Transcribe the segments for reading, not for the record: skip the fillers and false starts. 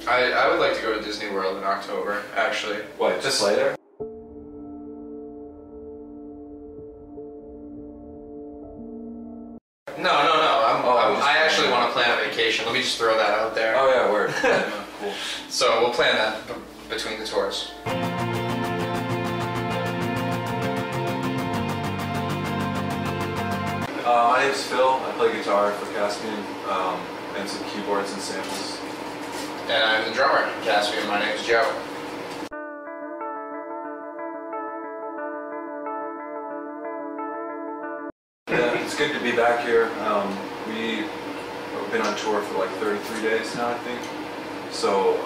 I would like to go to Disney World in October, actually. What, just later? No. I actually want to plan a vacation. Let me just throw that out there. Oh yeah, word. Cool. So we'll plan that between the tours. My name's Phil. I play guitar for Caspian and some keyboards and samples. And I'm the drummer in Caspian. My name's Joe. Yeah, it's good to be back here. We've been on tour for like 33 days now, I think. So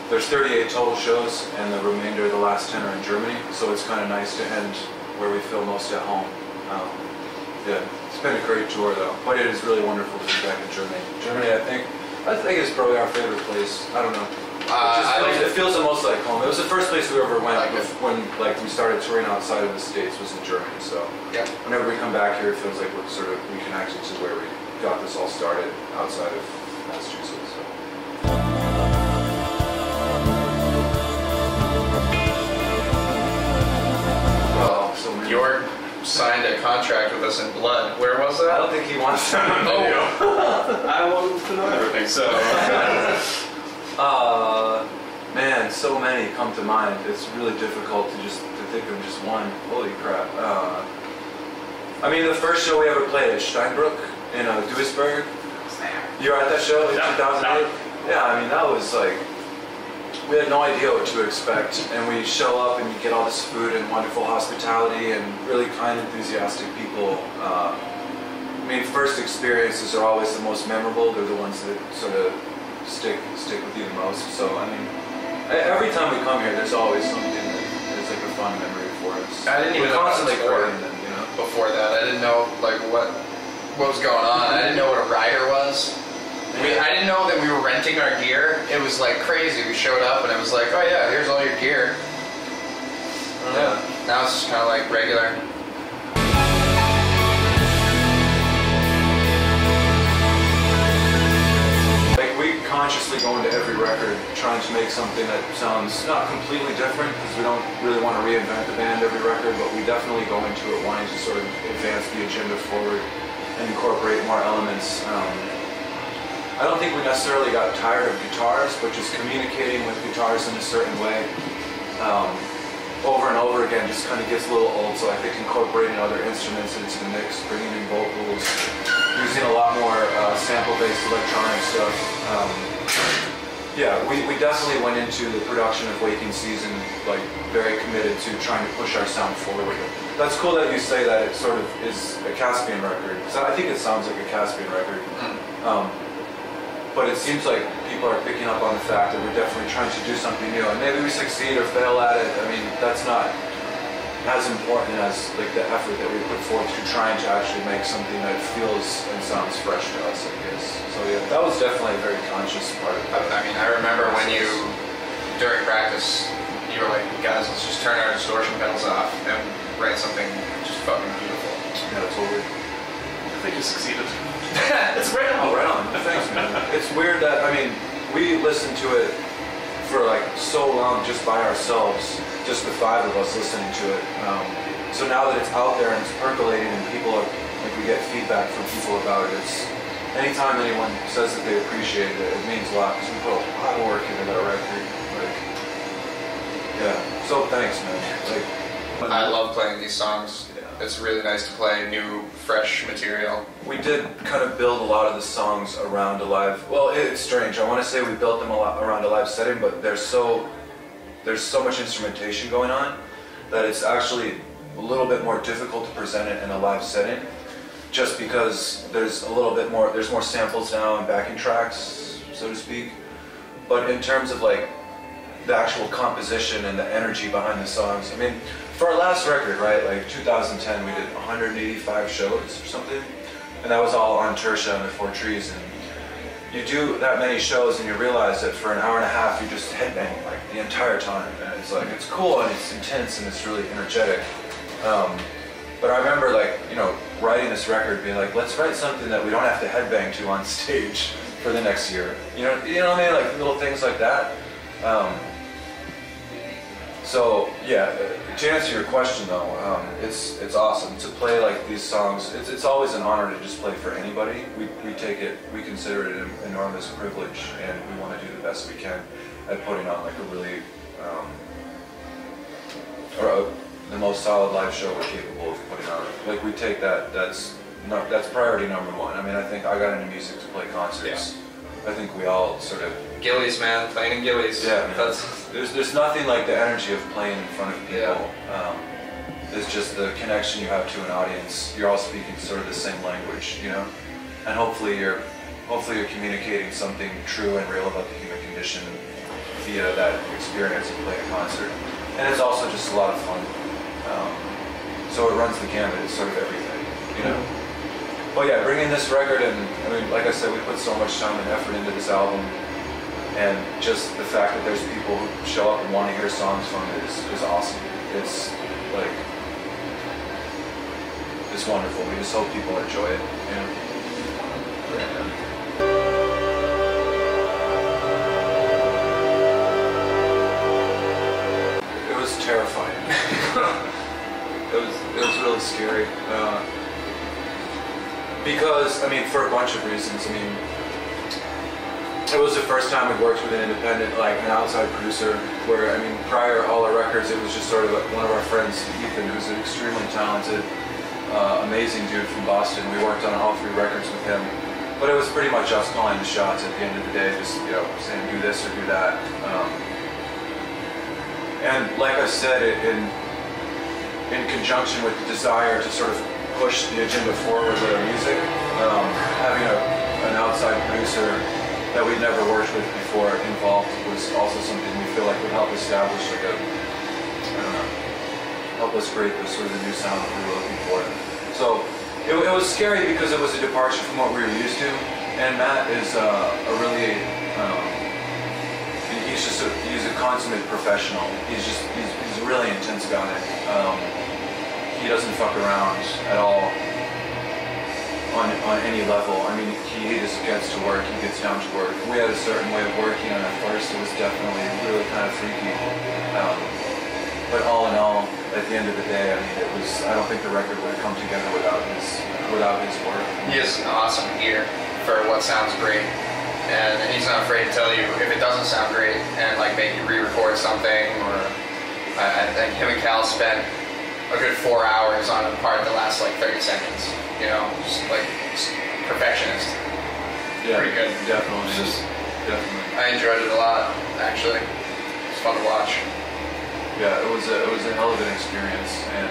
there's 38 total shows, and the remainder of the last 10 are in Germany. So it's kind of nice to end where we feel most at home. Yeah, it's been a great tour though, but it is really wonderful to be back in Germany. Germany, I think is probably our favorite place. I don't know. It feels the most like home. It was the first place we ever went when we started touring outside of the States was in Germany. So yeah, whenever we come back here, it feels like we're sort of reconnected to where we got this all started outside of Massachusetts. So. Well, so many. York signed a contract with us in blood. Where was that? I don't think he wants to know. Oh, I want to know everything. So. Man, so many come to mind. It's really difficult to think of just one. Holy crap. I mean, the first show we ever played at Steinbrück in Duisburg. You were at that show in 2008? Yeah, I mean, that was like, we had no idea what to expect. And we show up and you get all this food and wonderful hospitality and really kind, enthusiastic people. I mean, first experiences are always the most memorable. They're the ones that sort of stick with you the most. So I mean, every time we come here, there's always something that is like a fun memory for us. I didn't even know constantly courting them, you know. Before that, I didn't know like what was going on. I didn't know what a rider was. I didn't know that we were renting our gear. It was like crazy. We showed up and it was like, oh yeah, here's all your gear. Yeah. Now it's just kind of like regular. Consciously go into every record trying to make something that sounds not completely different, because we don't really want to reinvent the band every record, but we definitely go into it wanting to sort of advance the agenda forward and incorporate more elements. I don't think we necessarily got tired of guitars, but just communicating with guitars in a certain way over and over again just kind of gets a little old, so I think incorporating other instruments into the mix, bringing in vocals, using a lot more sample-based electronic stuff. Yeah, we definitely went into the production of Waking Season like very committed to trying to push our sound forward. That's cool that you say that it sort of is a Caspian record, because I think it sounds like a Caspian record. But it seems like people are picking up on the fact that we're definitely trying to do something new, and maybe we succeed or fail at it. I mean, that's not as important as like the effort that we put forth to trying to actually make something that feels and sounds fresh to us, I guess. So yeah, that was definitely a very conscious part of it. I mean, I remember when you, during practice, you were like, guys, let's just turn our distortion pedals off and write something just fucking beautiful. Yeah, totally. I think you succeeded. It's right on. Oh, right on. Thanks, man. It's weird that, I mean, we listened to it for like so long just by ourselves, just the five of us listening to it. So now that it's out there and it's percolating and people are, like, we get feedback from people about it, it's, anytime anyone says that they appreciate it, it means a lot, because we put a lot of work into that record. Like, yeah, so thanks, man. Like, I love playing these songs. It's really nice to play new, fresh material. We did kind of build a lot of the songs around a live, well, it's strange. I want to say we built them a lot around a live setting, but there's so much instrumentation going on that it's actually a little bit more difficult to present it in a live setting, just because there's a little bit more, there's more samples now and backing tracks, so to speak. But in terms of like the actual composition and the energy behind the songs, I mean, for our last record, right, like 2010, we did 185 shows or something, and that was all on Tertia and the Four Trees. And you do that many shows and you realize that for an hour and a half you're just headbanging like the entire time, and it's like, it's cool and it's intense and it's really energetic. But But I remember, like, you know, writing this record, being like, let's write something that we don't have to headbang to on stage for the next year. You know what I mean? Like little things like that. So yeah, to answer your question though, it's awesome to play like these songs. It's always an honor to just play for anybody. We consider it an enormous privilege, and we want to do the best we can at putting on like a really the most solid live show we're capable of putting on. Like we take that. That's priority number one. I mean, I think I got into music to play concerts. Yeah. I think we all sort of Gillies, man, playing in Gillies. Yeah, there's nothing like the energy of playing in front of people. Yeah. It's just the connection you have to an audience. You're all speaking sort of the same language, you know, and hopefully you're communicating something true and real about the human condition via that experience of playing a concert. And it's also just a lot of fun. So it runs the gamut. It's sort of everything, you know. But yeah, bringing this record in, I mean, like I said, we put so much time and effort into this album, and just the fact that there's people who show up and want to hear songs from it is awesome. It's like, it's wonderful. We just hope people enjoy it, you know. It was terrifying. It was really scary. Because, I mean, for a bunch of reasons. I mean, it was the first time we worked with an independent, like an outside producer, where, I mean, prior all our records, it was just sort of like one of our friends, Ethan, who's an extremely talented, amazing dude from Boston. We worked on all 3 records with him. But it was pretty much us calling the shots at the end of the day, just, you know, saying do this or do that. And like I said, in conjunction with the desire to sort of push the agenda forward with our music, having an outside producer that we'd never worked with before involved was also something we feel like would help establish like help us create this sort of new sound that we were looking for. So it was scary because it was a departure from what we were used to, and Matt is a really he's a consummate professional. He's a really intense guy. He doesn't fuck around at all on any level. I mean, he just gets to work, he gets down to work. We had a certain way of working, and at first it was definitely really kind of freaky. But all in all, at the end of the day, I mean, I don't think the record would have come together without his work. He has an awesome ear for what sounds great. And he's not afraid to tell you if it doesn't sound great and like make you re-record something. Or I think him and Cal spent a good 4 hours on a part that lasts like 30 seconds. You know, just like perfectionist. Yeah, pretty good. Definitely. Definitely. I enjoyed it a lot, actually. It's fun to watch. Yeah, it was a hell of an experience, and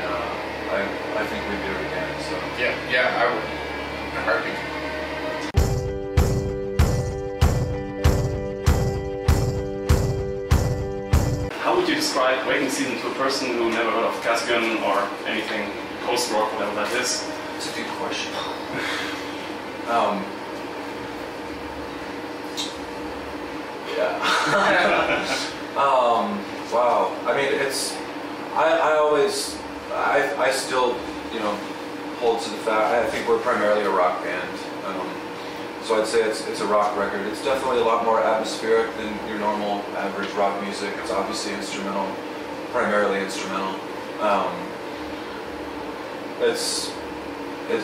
I think we'd do it again. So yeah, I would. In a heartbeat. How would you describe Waking Season to a person who never heard of Caspian or anything post-rock, whatever that is? It's a good question. Wow. I mean, I still, you know, hold to the fact, I think we're primarily a rock band. So I'd say it's a rock record. It's definitely a lot more atmospheric than your normal average rock music. It's obviously instrumental, primarily instrumental. It's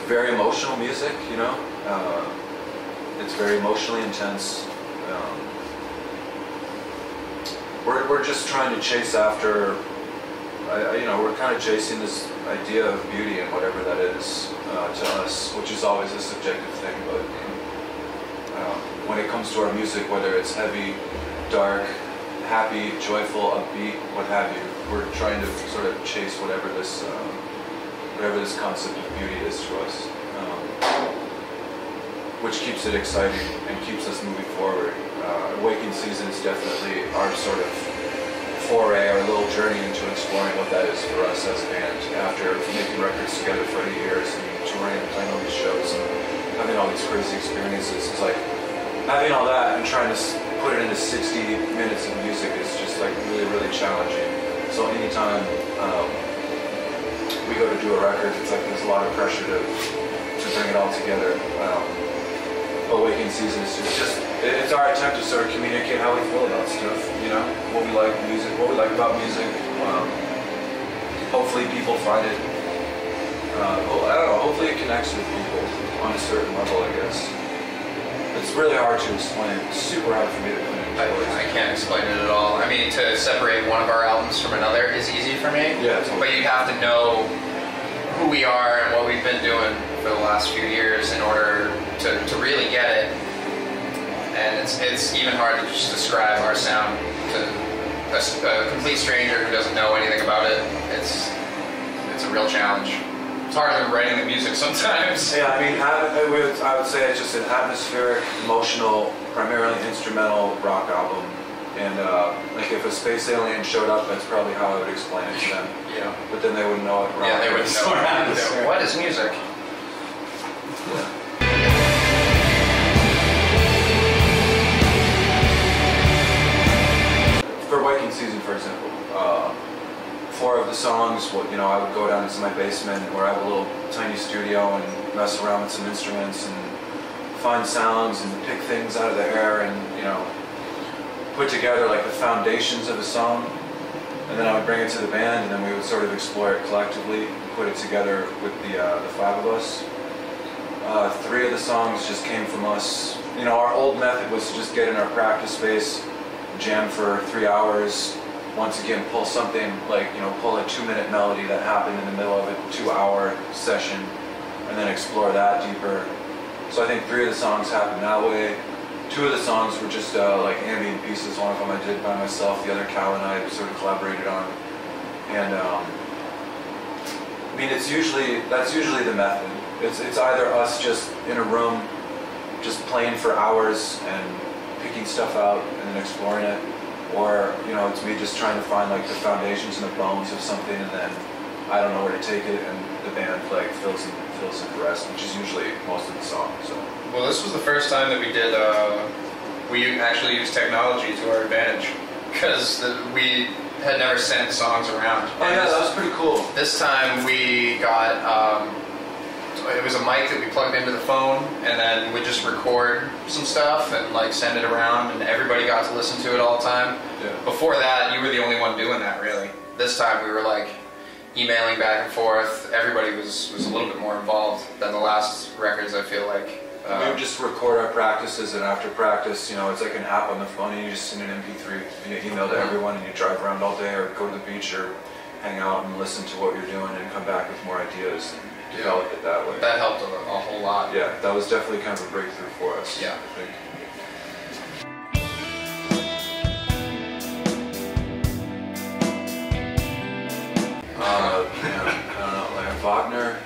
very emotional music, you know. It's very emotionally intense. We're just trying to chase after, you know, we're kind of chasing this idea of beauty and whatever that is to us, which is always a subjective thing, but when it comes to our music, whether it's heavy, dark, happy, joyful, upbeat, what have you, we're trying to sort of chase whatever this concept of beauty is to us, which keeps it exciting and keeps us moving forward. Waking Season is definitely our sort of foray, our little journey into exploring what that is for us as a band. After making records together for 8 years and touring and playing all these shows and having all these crazy experiences, it's like having all that and trying to put it into 60 minutes of music is just like really, really challenging. So anytime we go to do a record, it's like there's a lot of pressure to bring it all together. Awakening Season is it's our attempt to sort of communicate how we feel about stuff, you know, what we like about music. Hopefully people find it, well, I don't know, hopefully it connects with people on a certain level, I guess. It's really hard to explain. It's super hard for me to put into words. I can't explain it at all. I mean, to separate one of our albums from another is easy for me. Yeah, totally. But you have to know who we are and what we've been doing for the last few years in order to really get it. And it's even hard to just describe our sound to a complete stranger who doesn't know anything about it. It's a real challenge. It's harder than writing the music sometimes. Yeah, I mean, I would say it's just an atmospheric, emotional, primarily instrumental rock album. And like if a space alien showed up, that's probably how I would explain it to them. Yeah. But then they wouldn't know what rock Yeah, they wouldn't know. What is music? Yeah. For Waking Season, for example, 4 of the songs, you know, I would go down into my basement where I have a little tiny studio and mess around with some instruments and find sounds and pick things out of the air and, you know, put together like the foundations of a song. And then I would bring it to the band and then we would sort of explore it collectively, put it together with the 5 of us. 3 of the songs just came from us. You know, our old method was to just get in our practice space, jam for 3 hours, once again pull something like, you know, pull a 2-minute melody that happened in the middle of a 2-hour session and then explore that deeper. So I think 3 of the songs happened that way. 2 of the songs were just like ambient pieces. One of them I did by myself, the other Cal and I sort of collaborated on. And I mean, that's usually the method. It's either us just in a room, just playing for hours and picking stuff out and then exploring it, or, you know, it's me just trying to find like the foundations and the bones of something, and then I don't know where to take it, and the band like fills in the rest, which is usually most of the song. So. Well, this was the first time that we did. We actually used technology to our advantage because we had never sent songs around. Oh yeah, that was pretty cool. This time we got. It was a mic that we plugged into the phone, and then we'd just record some stuff and like send it around, and everybody got to listen to it all the time. Yeah. Before that, you were the only one doing that, really. This time we were like emailing back and forth. Everybody was a little bit more involved than the last records, I feel like. We would just record our practices, and after practice, you know, it's like an app on the phone, and you just send an MP3 via email to everyone, and you drive around all day, or go to the beach, or hang out and listen to what you're doing, and come back with more ideas. Develop it that way. That helped a whole lot. Yeah, that was definitely kind of a breakthrough for us. Yeah. I think. I don't know, like Wagner,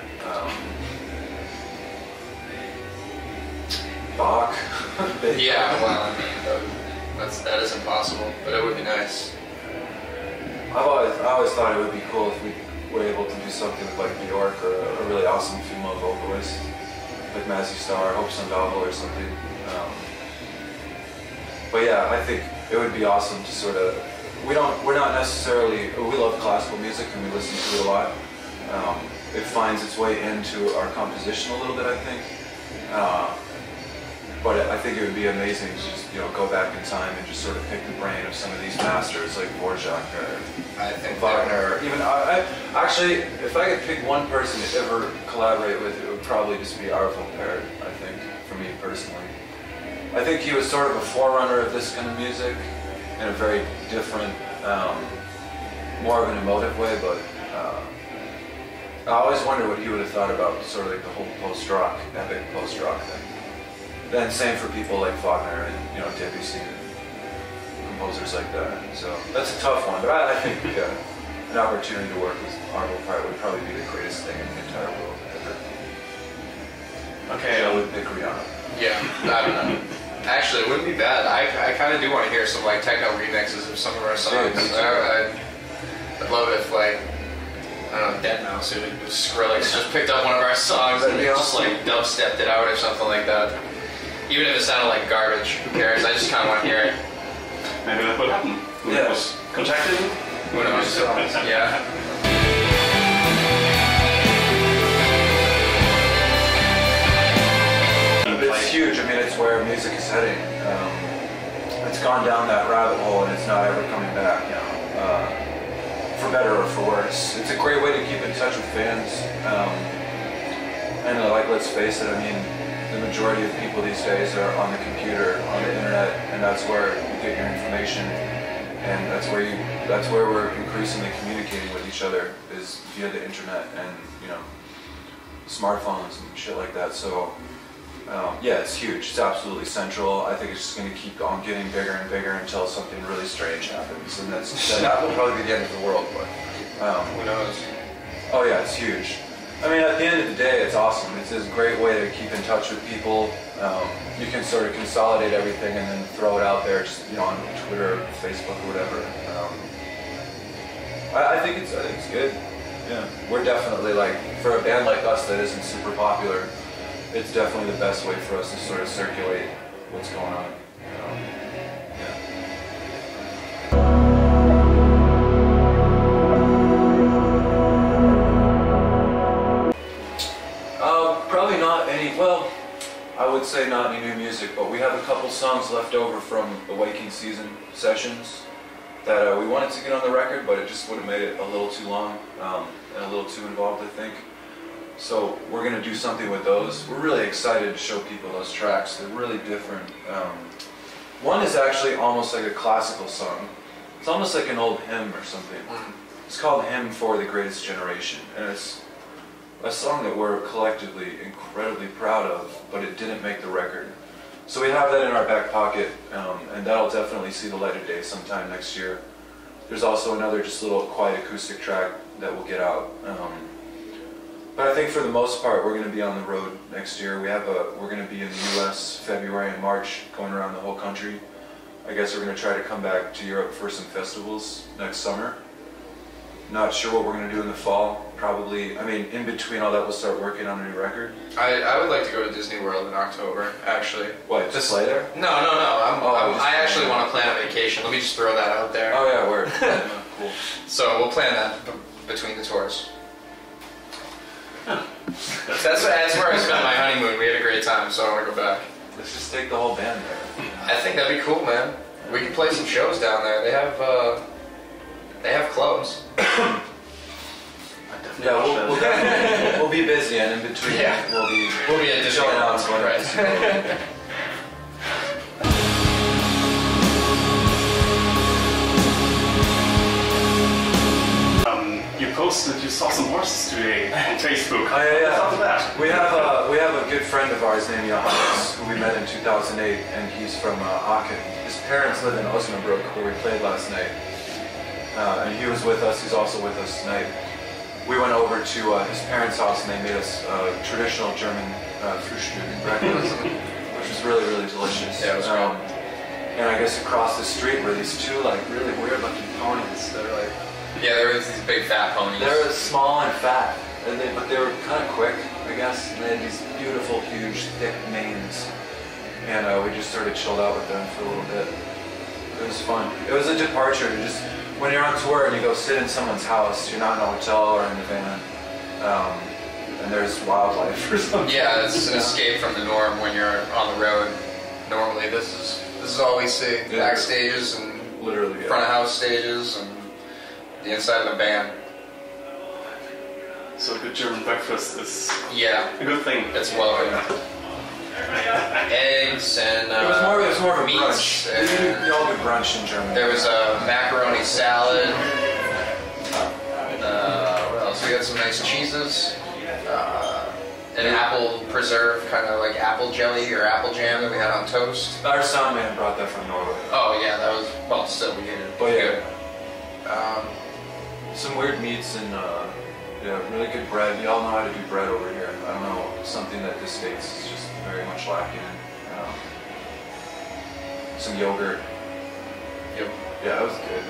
Bach. Yeah, well, I mean, that is impossible, but it would be nice. I always thought it would be cool if we were able to do something with like Bjork or a really awesome female vocalist, like Mazzy Star, Hope Sundable or something. But yeah, I think it would be awesome to sort of. We're not necessarily. We love classical music and we listen to it a lot. It finds its way into our composition a little bit, I think. But I think it would be amazing to just, you know, go back in time and just sort of pick the brain of some of these masters like Dvorak or I think Wagner. Or even actually, if I could pick one person to ever collaborate with, it would probably just be Arvo Pärt, I think, for me personally. I think he was sort of a forerunner of this kind of music in a very different, more of an emotive way, but I always wonder what he would have thought about sort of like the whole post-rock, epic post-rock thing. Then same for people like Wagner and, you know, Debussy and composers like that. So that's a tough one, but I think an opportunity to work with Arvo Pärt would probably be the greatest thing in the entire world ever. Okay, I would pick Rihanna. Yeah, I don't know. Actually, it wouldn't be bad. I kind of do want to hear some like techno remixes of some of our songs. I'd love it if like, I don't know, Dead Mouse or Skrillex just picked up one of our songs and just like dubstepped it out or something like that. Even if it sounded like garbage, who cares? I just kind of want to hear it. maybe that will happen. Who knows? Contacted? Who knows? Yeah. it's huge. I mean, it's where music is heading. It's gone down that rabbit hole and it's not ever coming back now. For better or for worse. It's a great way to keep in touch with fans. And like, let's face it, I mean, the majority of people these days are on the computer, on the internet, and that's where you get your information. And that's where we're increasingly communicating with each other, is via the internet and, you know, smartphones and shit like that. So yeah, it's huge. It's absolutely central. I think it's just going to keep on getting bigger and bigger until something really strange happens, and that will probably be the end of the world. But who knows? Oh yeah, it's huge. I mean, at the end of the day, it's awesome. It's a great way to keep in touch with people. You can sort of consolidate everything and then throw it out there, just, you know, on Twitter, or Facebook, or whatever. I think it's good. Yeah, we're definitely, like, for a band like us that isn't super popular, it's definitely the best way for us to sort of circulate what's going on. Probably not any, well, I would say not any new music, but we have a couple songs left over from the Waking Season sessions that we wanted to get on the record, but it just would have made it a little too long and a little too involved, I think. So we're going to do something with those. We're really excited to show people those tracks. They're really different. One is actually almost like a classical song. It's almost like an old hymn or something. It's called Hymn for the Greatest Generation, and it's a song that we're collectively incredibly proud of, but it didn't make the record. So we have that in our back pocket, and that'll definitely see the light of day sometime next year. There's also another just little quiet acoustic track that will get out. But I think for the most part, we're going to be on the road next year. We're going to be in the U.S. February and March, going around the whole country. I guess we're going to try to come back to Europe for some festivals next summer. Not sure what we're going to do in the fall. Probably, I mean, in between all that, we'll start working on a new record. I would like to go to Disney World in October, actually. What, just play there? No. I actually want to plan a vacation. Let me just throw that out there. Oh yeah, word. Cool. So we'll plan that between the tours. That's where I spent my honeymoon. We had a great time, so I want to go back. Let's just take the whole band there. I think that'd be cool, man. We can play some shows down there. They have clubs. Yeah, we'll be busy, and in between, we'll be at Disney showing out World. Right. You posted you saw some horses today on Facebook. Oh, yeah. What's up with that? We have a good friend of ours named Johannes, who we met in 2008, and he's from Aachen. His parents live in Osnabrück, where we played last night. And he was with us. He's also with us tonight. We went over to his parents' house, and they made us traditional German Frühstück breakfast, which was really, really delicious. Yeah, it was great. And I guess across the street were these two like really weird-looking ponies. They're like, yeah, there was these big fat ponies. they were small and fat, but they were kind of quick, I guess. And they had these beautiful, huge, thick manes, and we just sort of chilled out with them for a little bit. It was fun. It was a departure to just. When you're on tour and you go sit in someone's house, you're not in a hotel or in a van, and there's wildlife or something. Yeah, it's an escape from the norm when you're on the road. Normally, this is all we see: backstages and literally front of house stages and the inside of the band. So a good German breakfast is a good thing. It's welcome. Eggs and it was more of a meats. brunch. You all do brunch in Germany. There was a macaroni salad. What else? We got some nice cheeses. An apple preserve, kind of like apple jelly or apple jam that we had on toast. Our sound man brought that from Norway. Oh yeah, that was, well, still we ate it. But yeah. Good. Some weird meats and really good bread. Y'all know how to do bread over here. I don't know, something that the States is just very much lacking in. Some yogurt. Yep. Yeah, that was good.